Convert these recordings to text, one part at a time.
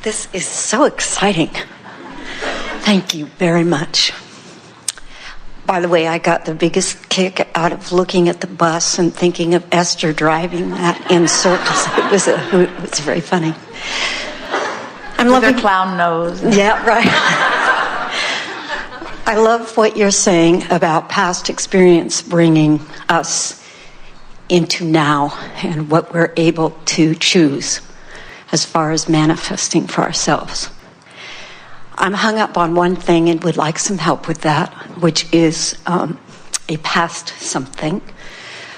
This is so exciting. Thank you very much. By the way, I got the biggest kick out of looking at the bus and thinking of Esther driving that in circles. It was very funny. I'm loving their clown nose. Yeah, right. I love what you're saying about past experience bringing us into now and what we're able to choose as far as manifesting for ourselves. I'm hung up on one thing and would like some help with that, which is a past something,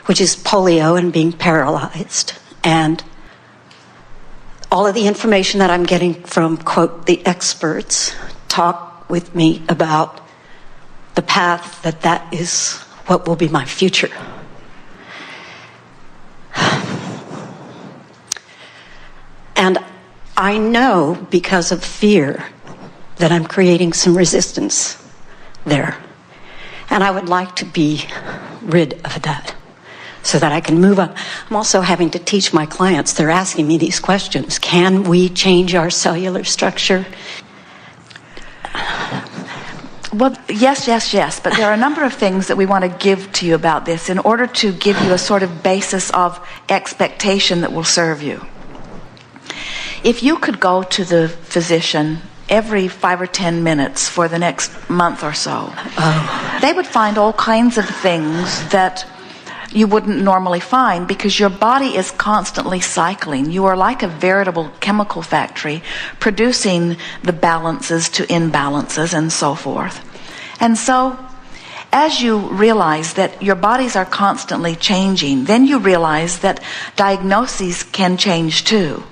which is polio and being paralyzed. And all of the information that I'm getting from, quote, the experts talk with me about the path that is what will be my future. And I know because of fear that I'm creating some resistance there. And I would like to be rid of that so that I can move on. I'm also having to teach my clients. They're asking me these questions. Can we change our cellular structure? Well, yes. But there are a number of things that we want to give to you about this in order to give you a sort of basis of expectation that will serve you. If you could go to the physician every 5 or 10 minutes for the next month or so, they would find all kinds of things that you wouldn't normally find because your body is constantly cycling. You are like a veritable chemical factory producing the balances to imbalances and so forth. And so as you realize that your bodies are constantly changing, then you realize that diagnoses can change too.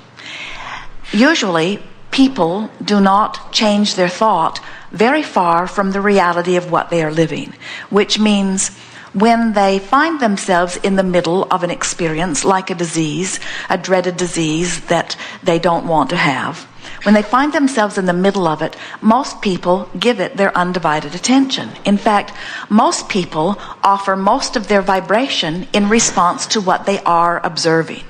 Usually, people do not change their thought very far from the reality of what they are living, which means when they find themselves in the middle of an experience like a disease, a dreaded disease that they don't want to have, when they find themselves in the middle of it, most people give it their undivided attention. In fact, most people offer most of their vibration in response to what they are observing.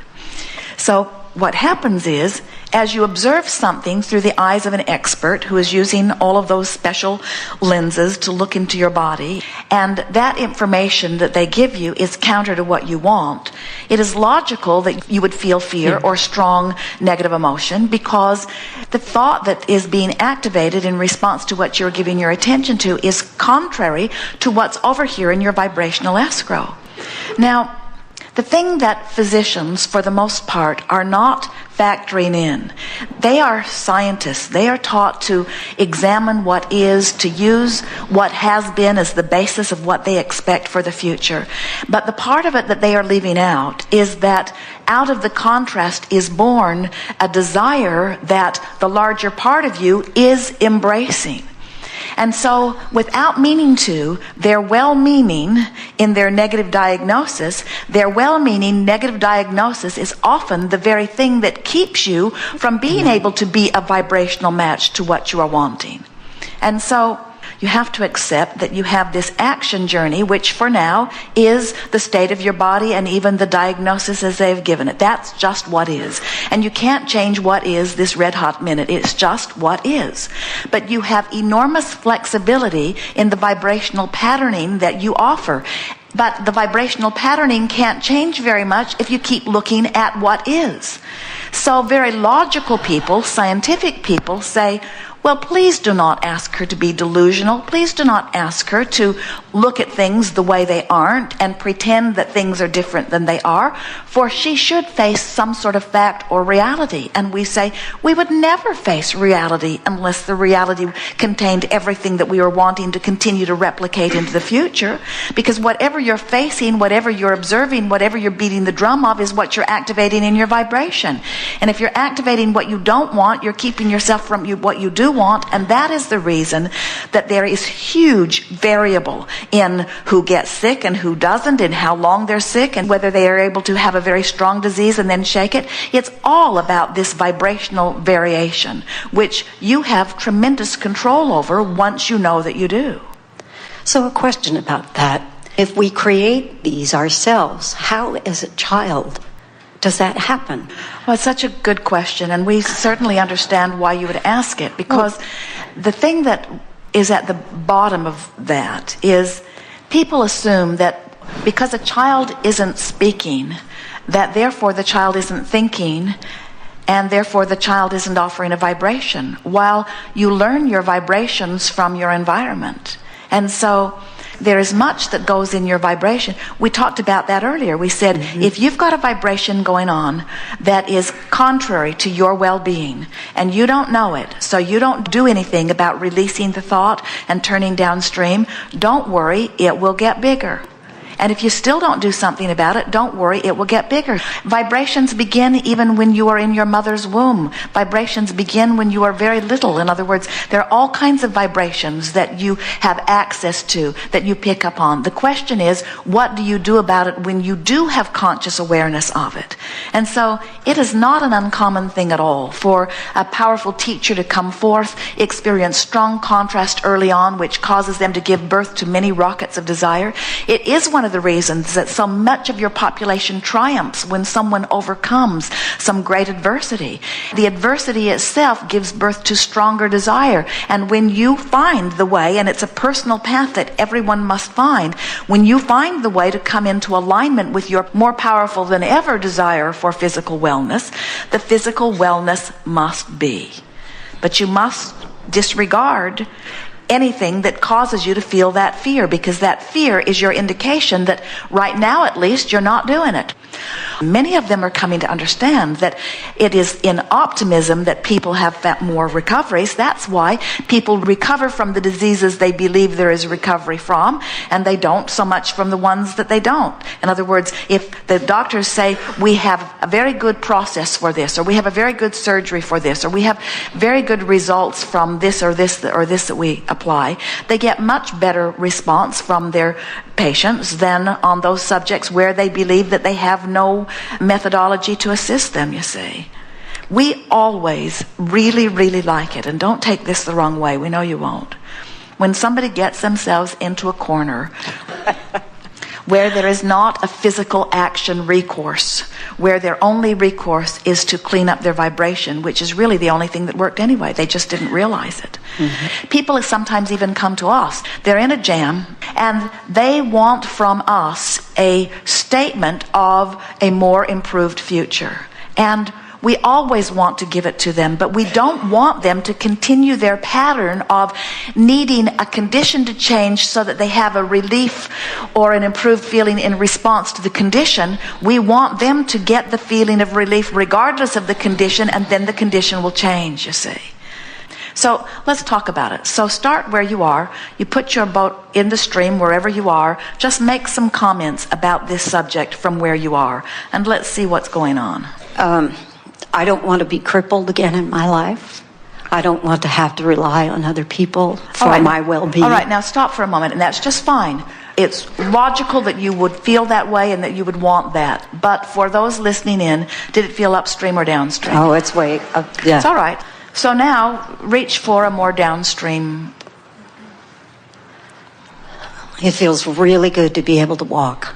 So what happens is, as you observe something through the eyes of an expert who is using all of those special lenses to look into your body, and that information that they give you is counter to what you want, it is logical that you would feel fear or strong negative emotion because the thought that is being activated in response to what you're giving your attention to is contrary to what's over here in your vibrational escrow. Now, the thing that physicians, for the most part, are not factoring in, they are scientists. They are taught to examine what is, to use what has been as the basis of what they expect for the future. But the part of it that they are leaving out is that out of the contrast is born a desire that the larger part of you is embracing. And so, without meaning to, their well-meaning in their negative diagnosis, their well-meaning negative diagnosis is often the very thing that keeps you from being able to be a vibrational match to what you are wanting. And so, you have to accept that you have this action journey, which for now is the state of your body and even the diagnosis as they've given it. That's just what is. And you can't change what is this red hot minute. It's just what is. But you have enormous flexibility in the vibrational patterning that you offer. But the vibrational patterning can't change very much if you keep looking at what is. So very logical people, scientific people say, well, please do not ask her to be delusional. Please do not ask her to look at things the way they aren't and pretend that things are different than they are, for she should face some sort of fact or reality. And we say, we would never face reality unless the reality contained everything that we are wanting to continue to replicate into the future. Because whatever you're facing, whatever you're observing, whatever you're beating the drum of is what you're activating in your vibration. And if you're activating what you don't want, you're keeping yourself from what you do want, and that is the reason that there is huge variable in who gets sick and who doesn't, and how long they're sick, and whether they are able to have a very strong disease and then shake it. It's all about this vibrational variation, which you have tremendous control over once you know that you do. So a question about that. If we create these ourselves, how as a child does that happen? Well, it's such a good question, and we certainly understand why you would ask it, because the thing that is at the bottom of that is people assume that because a child isn't speaking, that therefore the child isn't thinking, and therefore the child isn't offering a vibration, while you learn your vibrations from your environment. And so there is much that goes in your vibration. We talked about that earlier. We said, if you've got a vibration going on that is contrary to your well-being, and you don't know it, so you don't do anything about releasing the thought and turning downstream, don't worry, it will get bigger. And if you still don't do something about it, don't worry, it will get bigger. Vibrations begin even when you are in your mother's womb. Vibrations begin when you are very little. In other words, there are all kinds of vibrations that you have access to, that you pick up on. The question is, what do you do about it when you do have conscious awareness of it? And so it is not an uncommon thing at all for a powerful teacher to come forth, experience strong contrast early on, which causes them to give birth to many rockets of desire. It is one of the reasons that so much of your population triumphs when someone overcomes some great adversity. The adversity itself gives birth to stronger desire. And when you find the way, and it's a personal path that everyone must find, when you find the way to come into alignment with your more powerful than ever desire for physical wellness, the physical wellness must be. But you must disregard anything that causes you to feel that fear, because that fear is your indication that right now at least you're not doing it. Many of them are coming to understand that it is in optimism that people have more recoveries. That's why people recover from the diseases they believe there is recovery from, and they don't so much from the ones that they don't. In other words, if the doctors say we have a very good process for this, or we have a very good surgery for this, or we have very good results from this or this or this that we apply, they get much better response from their patients than on those subjects where they believe that they have no methodology to assist them, you see. We always really, really like it, and don't take this the wrong way, we know you won't, when somebody gets themselves into a corner where there is not a physical action recourse, where their only recourse is to clean up their vibration, which is really the only thing that worked anyway. They just didn't realize it. People sometimes even come to us. They're in a jam, and they want from us a statement of a more improved future. And we always want to give it to them, but we don't want them to continue their pattern of needing a condition to change so that they have a relief or an improved feeling in response to the condition. We want them to get the feeling of relief regardless of the condition, and then the condition will change, you see. So let's talk about it. So start where you are. You put your boat in the stream wherever you are. Just make some comments about this subject from where you are, and let's see what's going on. I don't want to be crippled again in my life. I don't want to have to rely on other people for my well-being. All right, now stop for a moment, and that's just fine. It's logical that you would feel that way and that you would want that. But for those listening in, did it feel upstream or downstream? Oh, it's way up. Yeah. It's all right. So now reach for a more downstream. It feels really good to be able to walk.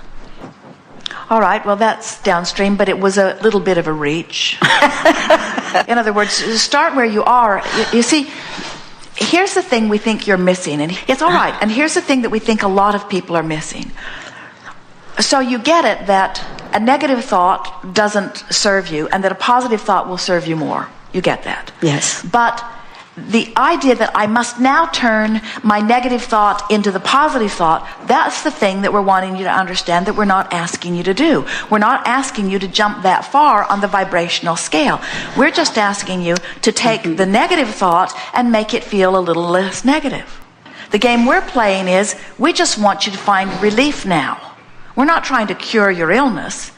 All right, well, that's downstream, but it was a little bit of a reach. In other words, start where you are. You see, here's the thing we think you're missing, and it's all right. And here's the thing that we think a lot of people are missing. So you get it that a negative thought doesn't serve you, and that a positive thought will serve you more. You get that? Yes. But the idea that I must now turn my negative thought into the positive thought, that's the thing that we're wanting you to understand that we're not asking you to do. We're not asking you to jump that far on the vibrational scale. We're just asking you to take the negative thought and make it feel a little less negative. The game we're playing is, we just want you to find relief now. We're not trying to cure your illness.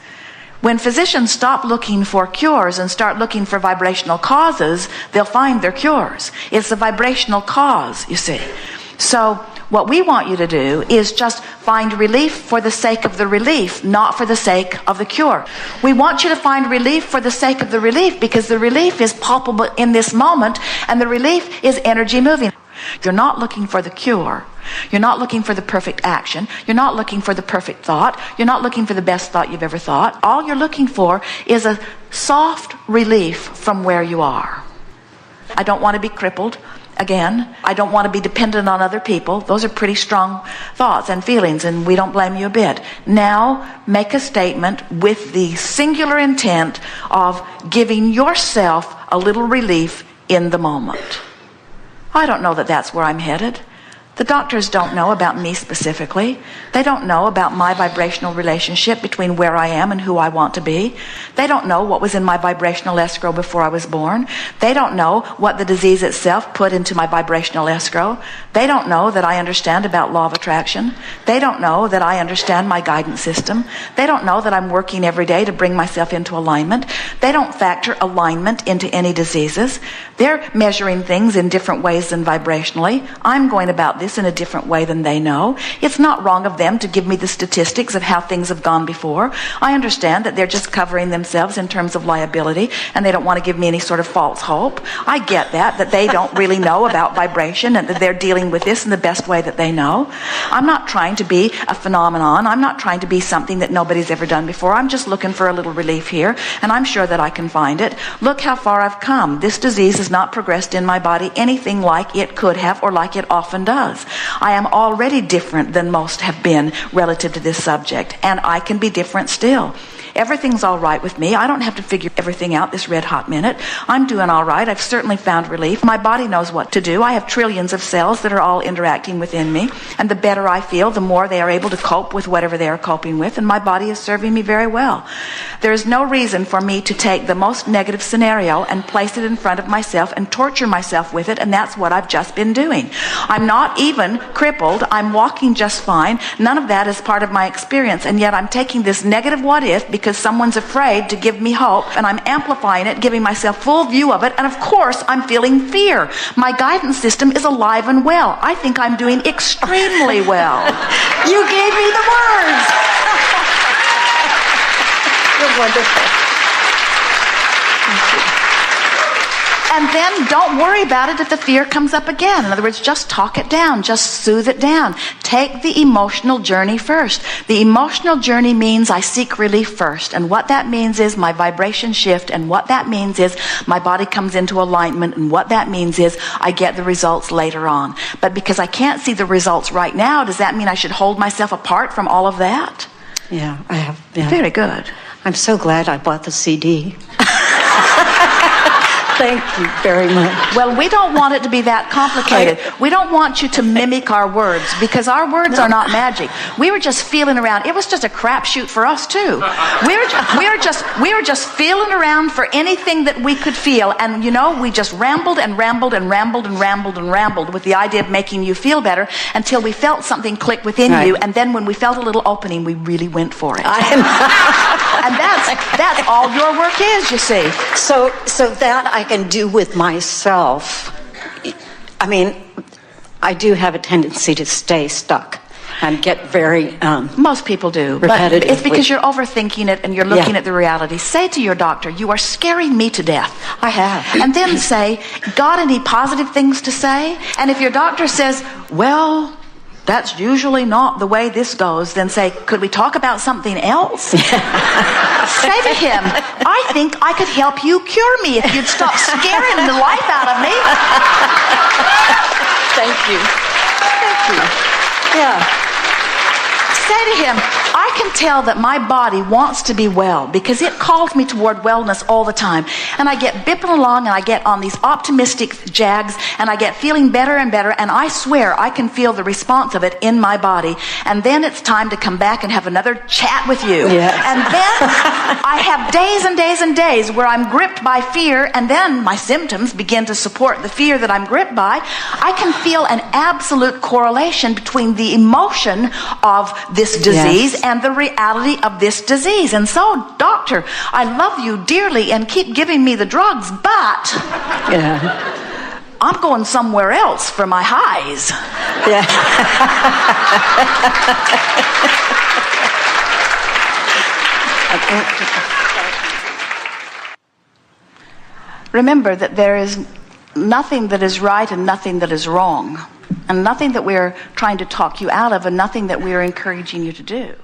When physicians stop looking for cures and start looking for vibrational causes, they'll find their cures. It's the vibrational cause, you see. So what we want you to do is just find relief for the sake of the relief, not for the sake of the cure. We want you to find relief for the sake of the relief, because the relief is palpable in this moment, and the relief is energy moving. You're not looking for the cure. You're not looking for the perfect action. You're not looking for the perfect thought. You're not looking for the best thought you've ever thought. All you're looking for is a soft relief from where you are. I don't want to be crippled again. I don't want to be dependent on other people. Those are pretty strong thoughts and feelings, and we don't blame you a bit. Now, make a statement with the singular intent of giving yourself a little relief in the moment. I don't know that that's where I'm headed. The doctors don't know about me specifically. They don't know about my vibrational relationship between where I am and who I want to be. They don't know what was in my vibrational escrow before I was born. They don't know what the disease itself put into my vibrational escrow. They don't know that I understand about law of attraction. They don't know that I understand my guidance system. They don't know that I'm working every day to bring myself into alignment. They don't factor alignment into any diseases. They're measuring things in different ways than vibrationally. I'm going about this in a different way than they know. It's not wrong of them to give me the statistics of how things have gone before. I understand that they're just covering themselves in terms of liability, and they don't want to give me any sort of false hope. I get that they don't really know about vibration, and that they're dealing with this in the best way that they know. I'm not trying to be a phenomenon. I'm not trying to be something that nobody's ever done before. I'm just looking for a little relief here, and I'm sure that I can find it. Look how far I've come. This disease has not progressed in my body anything like it could have or like it often does. I am already different than most have been relative to this subject, and I can be different still. Everything's all right with me. I don't have to figure everything out this red hot minute. I'm doing all right. I've certainly found relief. My body knows what to do. I have trillions of cells that are all interacting within me, and the better I feel, the more they are able to cope with whatever they are coping with, and my body is serving me very well. There is no reason for me to take the most negative scenario and place it in front of myself and torture myself with it, and that's what I've just been doing. I'm not even crippled. I'm walking just fine. None of that is part of my experience, and yet I'm taking this negative what if because someone's afraid to give me hope, and I'm amplifying it, giving myself full view of it, and of course I'm feeling fear. My guidance system is alive and well. I think I'm doing extremely well. You gave me the words. You're wonderful. Thank you. And then don't worry about it if the fear comes up again. In other words, just talk it down. Just soothe it down. Take the emotional journey first. The emotional journey means I seek relief first. And what that means is my vibration shift. And what that means is my body comes into alignment. And what that means is I get the results later on. But because I can't see the results right now, does that mean I should hold myself apart from all of that? Yeah, I have. Yeah. Very good. I'm so glad I bought the CD. Thank you very much. Well, we don't want it to be that complicated. We don't want you to mimic our words, because our words are not magic. We were just feeling around. It was just a crapshoot for us too. We were just feeling around for anything that we could feel, and we just rambled and rambled and rambled and rambled and rambled with the idea of making you feel better until we felt something click within you, and then when we felt a little opening, we really went for it. And that's all your work is, you see. So that I can do with myself. I mean, I do have a tendency to stay stuck and get very most people do, repetitive. But it's because you're overthinking it and you're looking at the reality. Say to your doctor, you are scaring me to death. I have. And then say, got any positive things to say? And if your doctor says, well, that's usually not the way this goes, then say, could we talk about something else? Say to him, I think I could help you cure me if you'd stop scaring the life out of me. Thank you. Thank you. Yeah. Say to him, I can tell that my body wants to be well because it calls me toward wellness all the time. And I get bipping along and I get on these optimistic jags and I get feeling better and better, and I swear I can feel the response of it in my body. And then it's time to come back and have another chat with you. Yes. And then I have days and days and days where I'm gripped by fear, and then my symptoms begin to support the fear that I'm gripped by. I can feel an absolute correlation between the emotion of this disease and the reality of this disease. And so, doctor, I love you dearly and keep giving me the drugs, but I'm going somewhere else for my highs. Yeah. Remember that there is nothing that is right and nothing that is wrong. And nothing that we're trying to talk you out of, and nothing that we're encouraging you to do.